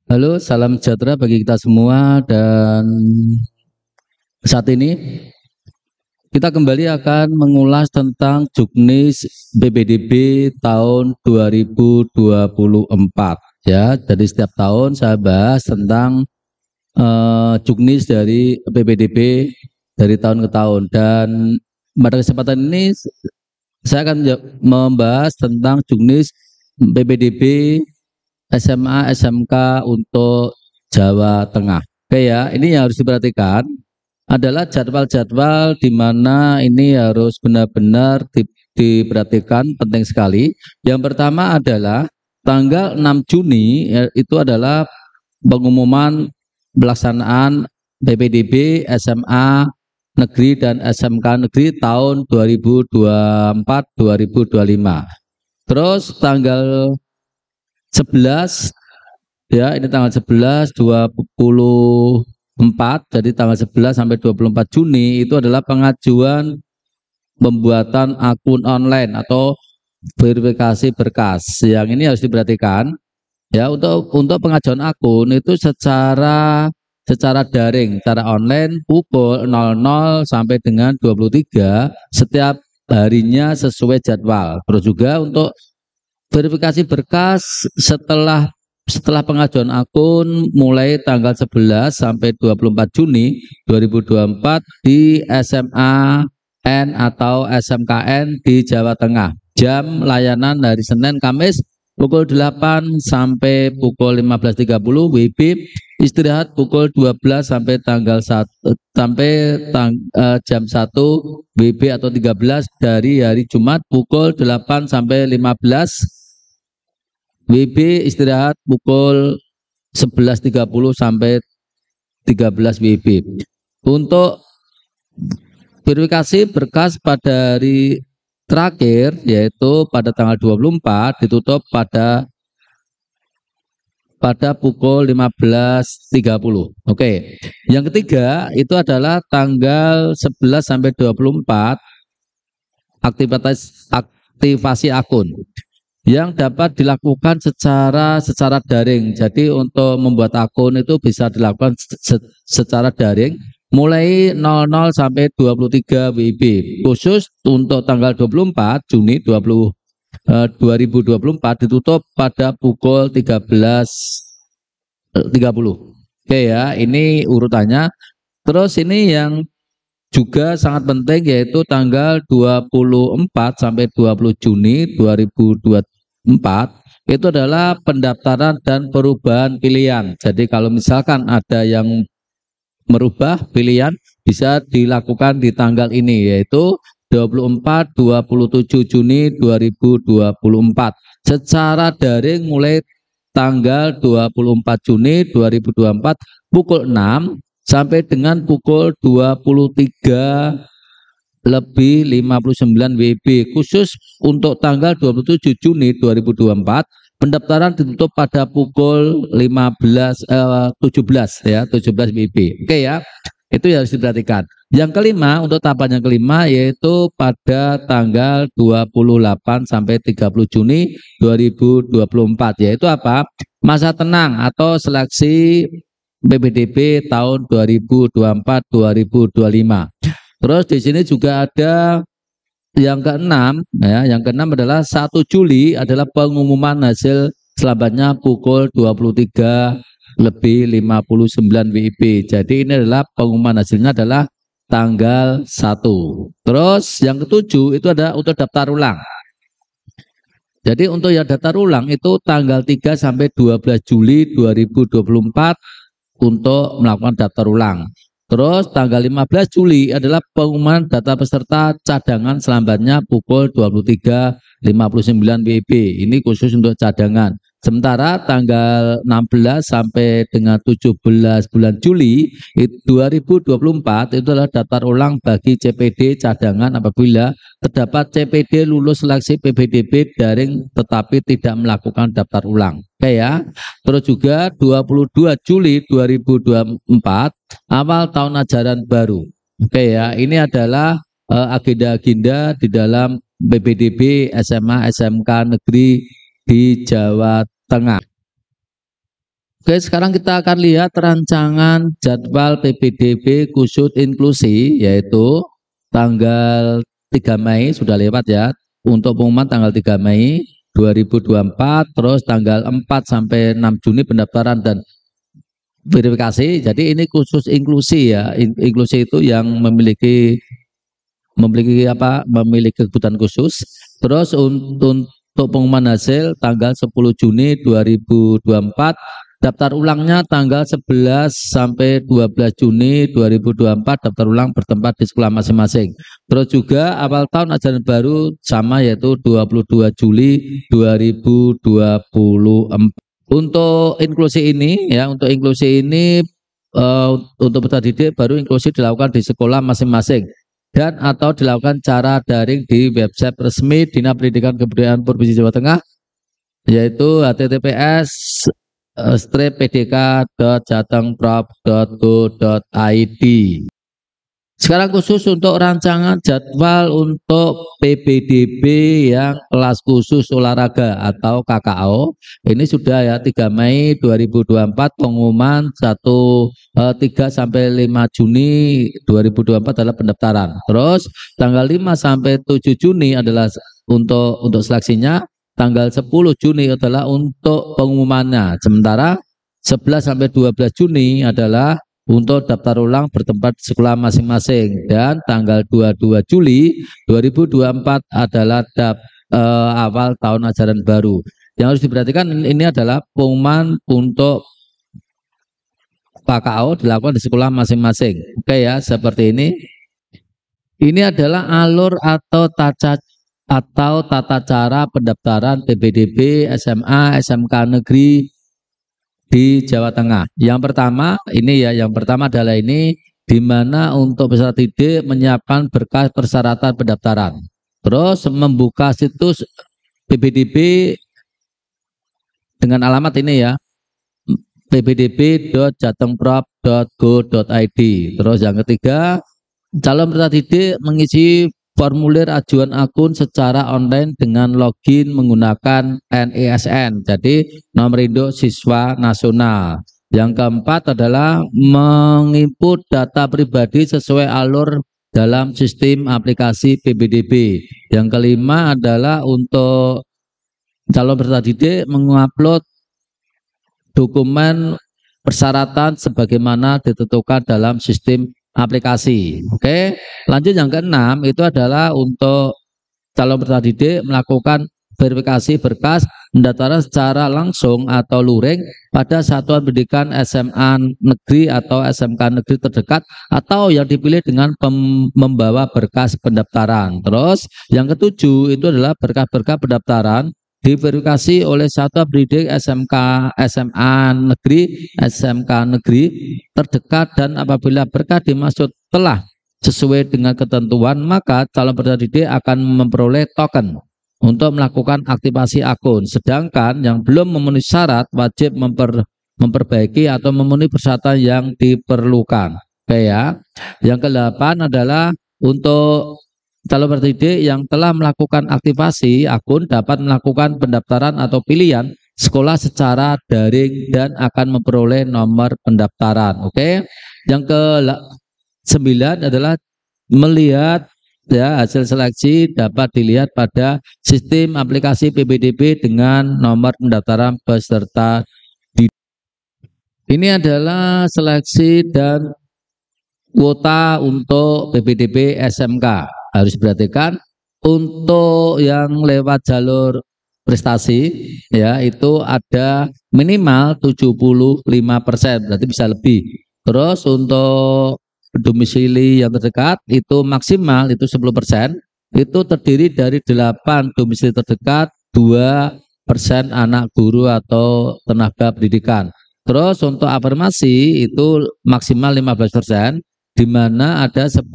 Halo, salam sejahtera bagi kita semua dan saat ini kita kembali akan mengulas tentang Juknis BPDB tahun 2024 ya. Jadi setiap tahun saya bahas tentang Juknis dari BPDB dari tahun ke tahun dan pada kesempatan ini saya akan membahas tentang Juknis BPDB SMA SMK untuk Jawa Tengah. Oke ya, ini yang harus diperhatikan adalah jadwal-jadwal di mana ini harus benar-benar diperhatikan, penting sekali. Yang pertama adalah tanggal 6 Juni itu adalah pengumuman pelaksanaan BPDB SMA Negeri dan SMK Negeri tahun 2024-2025. Terus tanggal 11 ya, ini tanggal 11 24, jadi tanggal 11 sampai 24 Juni itu adalah pengajuan pembuatan akun online atau verifikasi berkas. Yang ini harus diperhatikan ya, untuk pengajuan akun itu secara daring, secara online pukul 00 sampai dengan 23 setiap harinya sesuai jadwal. Terus juga untuk verifikasi berkas setelah pengajuan akun mulai tanggal 11 sampai 24 Juni 2024 di SMA N atau SMKN di Jawa Tengah. Jam layanan hari Senin Kamis pukul 8 sampai pukul 15.30 WIB, istirahat pukul 12 sampai tanggal 1 jam 1 WIB atau 13 dari hari Jumat pukul 8 sampai 15 WIB, istirahat pukul 11.30 sampai 13 WIB. Untuk verifikasi berkas pada hari terakhir yaitu pada tanggal 24 ditutup pada pukul 15.30. Oke. Yang ketiga itu adalah tanggal 11 sampai 24 aktivasi akun yang dapat dilakukan secara daring. Jadi untuk membuat akun itu bisa dilakukan secara daring mulai 00 sampai 23 WIB. Khusus untuk tanggal 24 Juni 2024 ditutup pada pukul 13.30. Oke ya, ini urutannya. Terus ini yang juga sangat penting yaitu tanggal 24 sampai 20 Juni 2024 itu adalah pendaftaran dan perubahan pilihan. Jadi kalau misalkan ada yang merubah pilihan bisa dilakukan di tanggal ini yaitu 24-27 Juni 2024 secara daring mulai tanggal 24 Juni 2024 pukul 6 sampai dengan pukul 23 lebih 59 WIB. Khusus untuk tanggal 27 Juni 2024 pendaftaran ditutup pada pukul 17 ya, 17 WIB. Oke ya. Itu yang harus diperhatikan. Yang kelima, untuk tahapan yang kelima yaitu pada tanggal 28 sampai 30 Juni 2024 yaitu apa? Masa tenang atau seleksi BPDB tahun 2024-2025. Terus di sini juga ada yang keenam, ya, yang keenam adalah 1 Juli adalah pengumuman hasil selambatnya pukul 23 lebih 59 WIB. Jadi ini adalah pengumuman hasilnya adalah tanggal 1. Terus yang ketujuh itu ada untuk daftar ulang. Jadi untuk yang daftar ulang itu tanggal 3 sampai 12 Juli 2024 untuk melakukan daftar ulang. Terus tanggal 15 Juli adalah pengumuman data peserta cadangan selambatnya pukul 23.59 WIB. Ini khusus untuk cadangan. Sementara tanggal 16 sampai dengan 17 bulan Juli 2024 itu adalah daftar ulang bagi CPD cadangan apabila terdapat CPD lulus seleksi PPDB daring tetapi tidak melakukan daftar ulang. Oke ya. Terus juga 22 Juli 2024 awal tahun ajaran baru. Oke ya, ini adalah agenda-agenda di dalam BPDB SMA SMK Negeri di Jawa Tengah. Oke, sekarang kita akan lihat rancangan jadwal PPDB khusus inklusi, yaitu tanggal 3 Mei sudah lewat ya. Untuk pengumuman tanggal 3 Mei 2024, terus tanggal 4 sampai 6 Juni pendaftaran dan verifikasi. Jadi ini khusus inklusi ya. Inklusi itu yang memiliki kebutuhan khusus. Terus untuk pengumuman hasil tanggal 10 Juni 2024, daftar ulangnya tanggal 11 sampai 12 Juni 2024, daftar ulang bertempat di sekolah masing-masing. Terus juga awal tahun ajaran baru sama, yaitu 22 Juli 2024. Untuk inklusi ini ya, untuk peserta didik baru inklusi dilakukan di sekolah masing-masing dan atau dilakukan cara daring di website resmi Dinas Pendidikan Kebudayaan Provinsi Jawa Tengah, yaitu https://pdk.jatengprov.go.id. Sekarang khusus untuk rancangan jadwal untuk PPDB yang kelas khusus olahraga atau KKO. Ini sudah ya, 3 Mei 2024, pengumuman 3 sampai 5 Juni 2024 adalah pendaftaran. Terus tanggal 5 sampai 7 Juni adalah untuk seleksinya, tanggal 10 Juni adalah untuk pengumumannya. Sementara 11 sampai 12 Juni adalah untuk daftar ulang bertempat di sekolah masing-masing, dan tanggal 22 Juli 2024 adalah awal tahun ajaran baru. Yang harus diperhatikan ini adalah pengumuman untuk KKO dilakukan di sekolah masing-masing. Oke ya, seperti ini. Ini adalah alur atau tata cara pendaftaran PPDB SMA SMK negeri di Jawa Tengah. Yang pertama adalah ini, di mana untuk peserta didik menyiapkan berkas persyaratan pendaftaran. Terus membuka situs PPDB dengan alamat ini ya, ppdb.jatengprov.go.id. Terus yang ketiga, calon peserta didik mengisi formulir ajuan akun secara online dengan login menggunakan NISN, jadi nomor induk siswa nasional. Yang keempat adalah menginput data pribadi sesuai alur dalam sistem aplikasi PPDB. Yang kelima adalah untuk calon peserta didik mengupload dokumen persyaratan sebagaimana ditentukan dalam sistem aplikasi. Oke, lanjut yang keenam, itu adalah untuk calon peserta didik melakukan verifikasi berkas pendaftaran secara langsung atau luring pada satuan pendidikan SMA negeri atau SMK negeri terdekat atau yang dipilih dengan membawa berkas pendaftaran. Terus yang ketujuh itu adalah berkas-berkas pendaftaran diverifikasi oleh satuan pendidik SMK, SMA negeri, SMK negeri terdekat, dan apabila berkas dimaksud telah sesuai dengan ketentuan, maka calon peserta didik akan memperoleh token untuk melakukan aktivasi akun. Sedangkan yang belum memenuhi syarat wajib memperbaiki atau memenuhi persyaratan yang diperlukan. Oke ya. Yang ke-8 adalah untuk calon peserta didik yang telah melakukan aktivasi akun dapat melakukan pendaftaran atau pilihan sekolah secara daring dan akan memperoleh nomor pendaftaran. Oke. Yang ke-9 adalah melihat ya, hasil seleksi dapat dilihat pada sistem aplikasi PPDB dengan nomor pendaftaran peserta didik. Ini adalah seleksi dan kuota untuk PPDB SMK. Harus diperhatikan untuk yang lewat jalur prestasi ya, itu ada minimal 75%, berarti bisa lebih. Terus untuk domisili yang terdekat itu maksimal itu 10%, itu terdiri dari 8 domisili terdekat, 2% anak guru atau tenaga pendidikan. Terus untuk afirmasi itu maksimal 15%, di mana ada 10%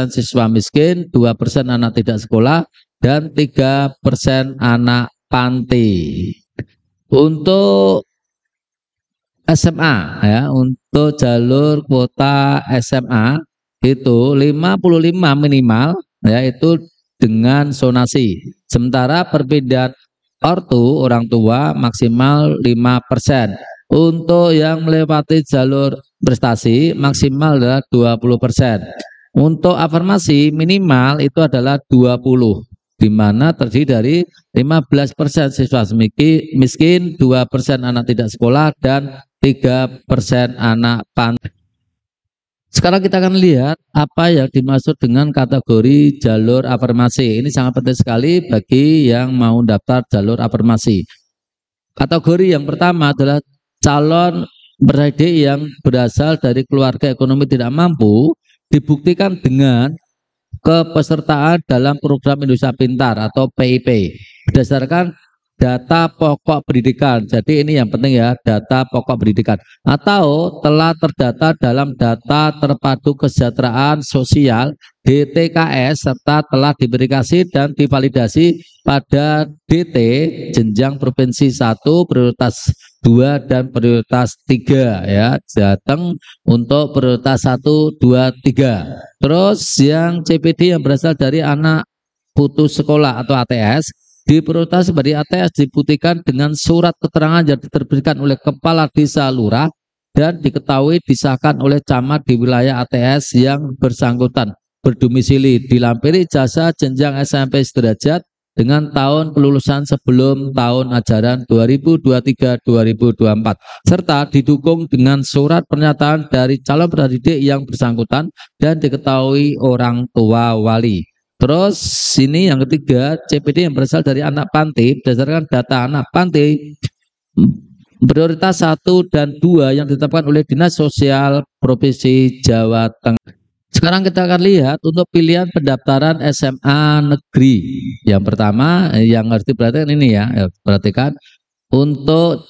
siswa miskin, 2% anak tidak sekolah, dan 3% anak panti. Untuk SMA ya, untuk jalur kuota SMA itu 55 minimal ya, itu dengan zonasi. Sementara perpindahan ortu orang tua maksimal 5%. Untuk yang melewati jalur prestasi maksimal adalah 20%. Untuk afirmasi minimal itu adalah 20, di mana terdiri dari 15% siswa miskin, 2% anak tidak sekolah, dan 3% anak pantai. Sekarang kita akan lihat apa yang dimaksud dengan kategori jalur afirmasi. Ini sangat penting sekali bagi yang mau daftar jalur afirmasi. Kategori yang pertama adalah calon peserta yang berasal dari keluarga ekonomi tidak mampu, dibuktikan dengan kepesertaan dalam program Indonesia Pintar atau PIP berdasarkan data pokok pendidikan. Jadi ini yang penting ya, data pokok pendidikan, atau telah terdata dalam data terpadu kesejahteraan sosial DTKS serta telah diverifikasi dan divalidasi pada DT jenjang provinsi 1, prioritas 2 dan prioritas 3 ya. Jateng untuk prioritas 1, 2, 3. Terus yang CPD yang berasal dari anak putus sekolah atau ATS di prioritas sebagai ATS dibuktikan dengan surat keterangan yang diterbitkan oleh Kepala Desa Lurah dan diketahui disahkan oleh camat di wilayah ATS yang bersangkutan berdomisili, dilampiri ijazah jenjang SMP sederajat dengan tahun kelulusan sebelum tahun ajaran 2023-2024 serta didukung dengan surat pernyataan dari calon pendidik yang bersangkutan dan diketahui orang tua wali. Terus ini yang ketiga, CPD yang berasal dari anak panti berdasarkan data anak panti prioritas 1 dan 2 yang ditetapkan oleh Dinas Sosial Provinsi Jawa Tengah. Sekarang kita akan lihat untuk pilihan pendaftaran SMA negeri. Yang pertama yang harus diperhatikan ini ya, perhatikan untuk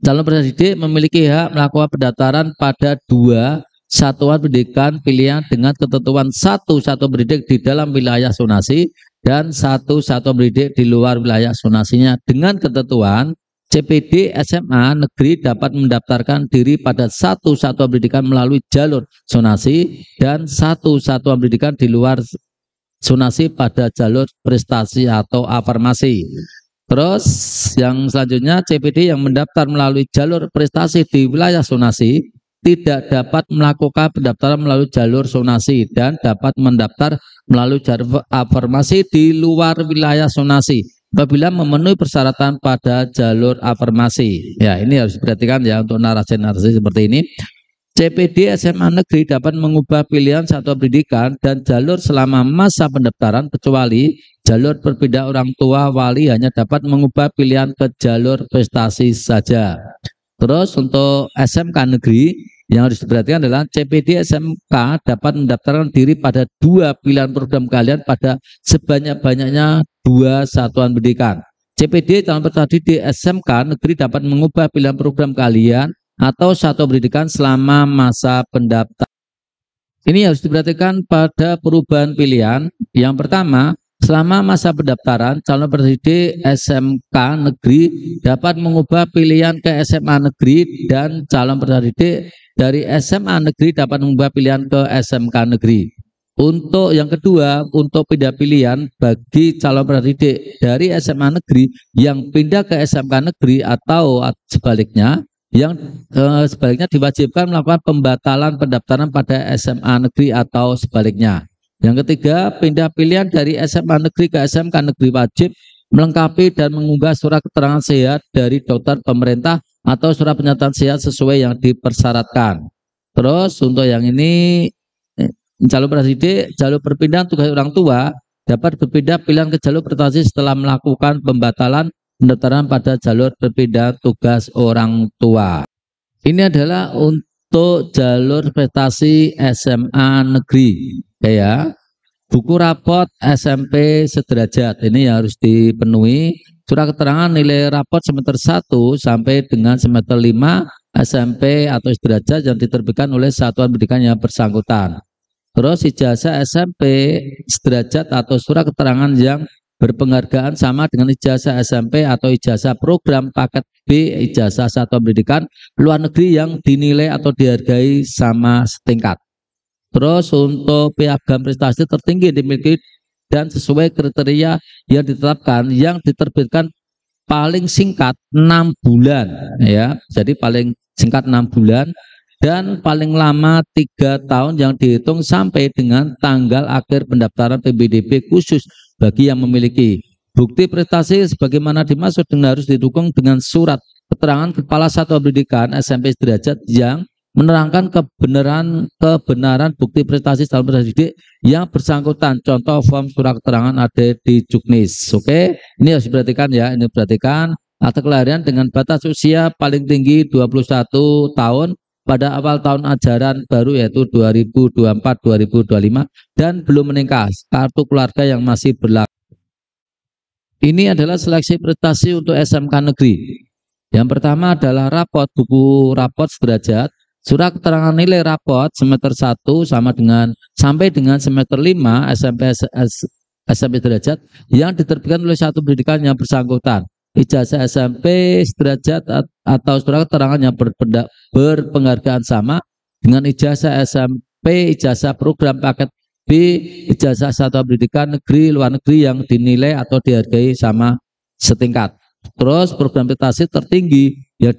calon pendidik memiliki hak melakukan pendaftaran pada 2 satuan pendidikan pilihan dengan ketentuan 1 satuan pendidik di dalam wilayah zonasi dan 1 satuan pendidik di luar wilayah zonasinya dengan ketentuan CPD SMA negeri dapat mendaftarkan diri pada 1 satuan pendidikan melalui jalur zonasi dan 1 satuan pendidikan di luar zonasi pada jalur prestasi atau afirmasi. Terus yang selanjutnya CPD yang mendaftar melalui jalur prestasi di wilayah zonasi tidak dapat melakukan pendaftaran melalui jalur zonasi dan dapat mendaftar melalui jalur afirmasi di luar wilayah zonasi apabila memenuhi persyaratan pada jalur afirmasi. Ya, ini harus diperhatikan ya untuk narasi-narasi seperti ini. CPD SMA negeri dapat mengubah pilihan satuan pendidikan dan jalur selama masa pendaftaran kecuali jalur berpindah orang tua wali hanya dapat mengubah pilihan ke jalur prestasi saja. Terus untuk SMK negeri yang harus diperhatikan adalah CPD SMK dapat mendaftarkan diri pada 2 pilihan program kalian pada sebanyak-banyaknya 2 satuan pendidikan. CPD calon peserta didik SMK negeri dapat mengubah pilihan program kalian atau satuan pendidikan selama masa pendaftaran. Ini harus diperhatikan pada perubahan pilihan. Yang pertama, selama masa pendaftaran, calon pendidik SMK negeri dapat mengubah pilihan ke SMA negeri dan calon pendidik dari SMA negeri dapat mengubah pilihan ke SMK negeri. Untuk yang kedua, untuk pindah pilihan bagi calon pendidik dari SMA negeri yang pindah ke SMK negeri atau sebaliknya, yang sebaliknya diwajibkan melakukan pembatalan pendaftaran pada SMA negeri atau sebaliknya. Yang ketiga, pindah pilihan dari SMA negeri ke SMK negeri wajib melengkapi dan mengunggah surat keterangan sehat dari dokter pemerintah atau surat pernyataan sehat sesuai yang dipersyaratkan. Terus untuk yang ini, calon pendidik jalur perpindahan tugas orang tua dapat berpindah pilihan ke jalur prestasi setelah melakukan pembatalan pendaftaran pada jalur perpindahan tugas orang tua. Ini adalah untuk jalur prestasi SMA negeri. Ya, buku raport SMP sederajat ini harus dipenuhi. Surat keterangan nilai raport semester 1 sampai dengan semester 5 SMP atau sederajat yang diterbitkan oleh satuan pendidikan yang bersangkutan. Terus ijazah SMP sederajat atau surat keterangan yang berpenghargaan sama dengan ijazah SMP atau ijazah program paket B ijazah satuan pendidikan luar negeri yang dinilai atau dihargai sama setingkat. Terus untuk piagam prestasi tertinggi dimiliki dan sesuai kriteria yang ditetapkan yang diterbitkan paling singkat 6 bulan ya. Jadi paling singkat 6 bulan dan paling lama 3 tahun yang dihitung sampai dengan tanggal akhir pendaftaran PPDB khusus bagi yang memiliki bukti prestasi sebagaimana dimaksud dengan harus didukung dengan surat keterangan Kepala Satuan Pendidikan SMP sederajat yang menerangkan kebenaran bukti prestasi calon peserta didik yang bersangkutan. Contoh form surat keterangan ada di Juknis. Oke, ini harus diperhatikan ya. Ini perhatikan akte kelahiran dengan batas usia paling tinggi 21 tahun pada awal tahun ajaran baru yaitu 2024-2025 dan belum menikah. Kartu keluarga yang masih berlaku. Ini adalah seleksi prestasi untuk SMK negeri. Yang pertama adalah rapot, buku rapot sederajat, surat keterangan nilai rapot semester 1 sampai dengan semester 5 SMP sederajat yang diterbitkan oleh satu pendidikan yang bersangkutan. Ijazah SMP sederajat atau surat keterangan yang berpenghargaan sama dengan ijazah SMP, ijazah program paket B, ijazah satuan pendidikan negeri luar negeri yang dinilai atau dihargai sama setingkat. Terus program prestasi tertinggi yang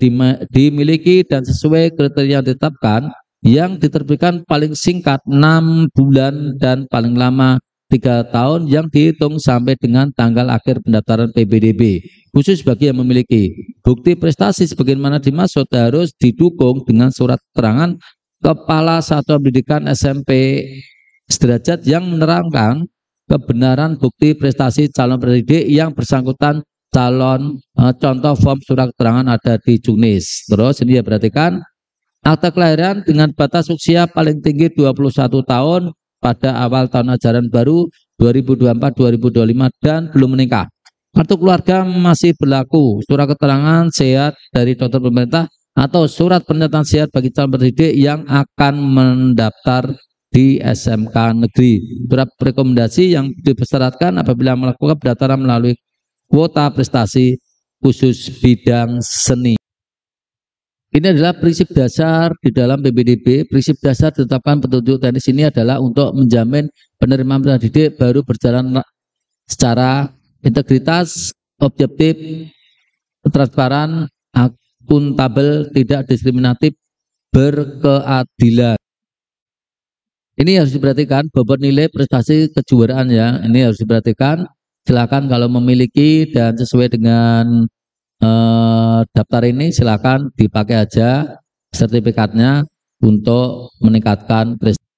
dimiliki dan sesuai kriteria yang ditetapkan yang diterbitkan paling singkat 6 bulan dan paling lama 3 tahun yang dihitung sampai dengan tanggal akhir pendaftaran PPDB khusus bagi yang memiliki bukti prestasi sebagaimana dimaksud harus didukung dengan surat keterangan Kepala Satuan Pendidikan SMP sederajat yang menerangkan kebenaran bukti prestasi calon pendidik yang bersangkutan calon. Contoh form surat keterangan ada di Juknis. Terus ini ya perhatikan akte kelahiran dengan batas usia paling tinggi 21 tahun pada awal tahun ajaran baru 2024-2025 dan belum menikah. Kartu keluarga masih berlaku. Surat keterangan sehat dari dokter pemerintah atau surat pernyataan sehat bagi calon pendidik yang akan mendaftar di SMK negeri. Surat rekomendasi yang dipersyaratkan apabila melakukan pendaftaran melalui kuota prestasi khusus bidang seni. Ini adalah prinsip dasar di dalam PPDB. Prinsip dasar ditetapkan petunjuk teknis ini adalah untuk menjamin penerimaan peserta didik baru berjalan secara integritas, objektif, transparan, akuntabel, tidak diskriminatif, berkeadilan. Ini harus diperhatikan bobot nilai prestasi kejuaraan ya. Ini harus diperhatikan. Silakan kalau memiliki dan sesuai dengan daftar ini silakan dipakai aja sertifikatnya untuk meningkatkan prestasi.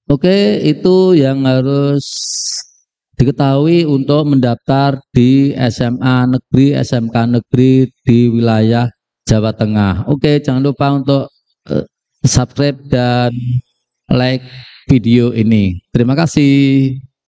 Oke, itu yang harus diketahui untuk mendaftar di SMA negeri, SMK negeri di wilayah Jawa Tengah. Oke, jangan lupa untuk subscribe dan like video ini. Terima kasih.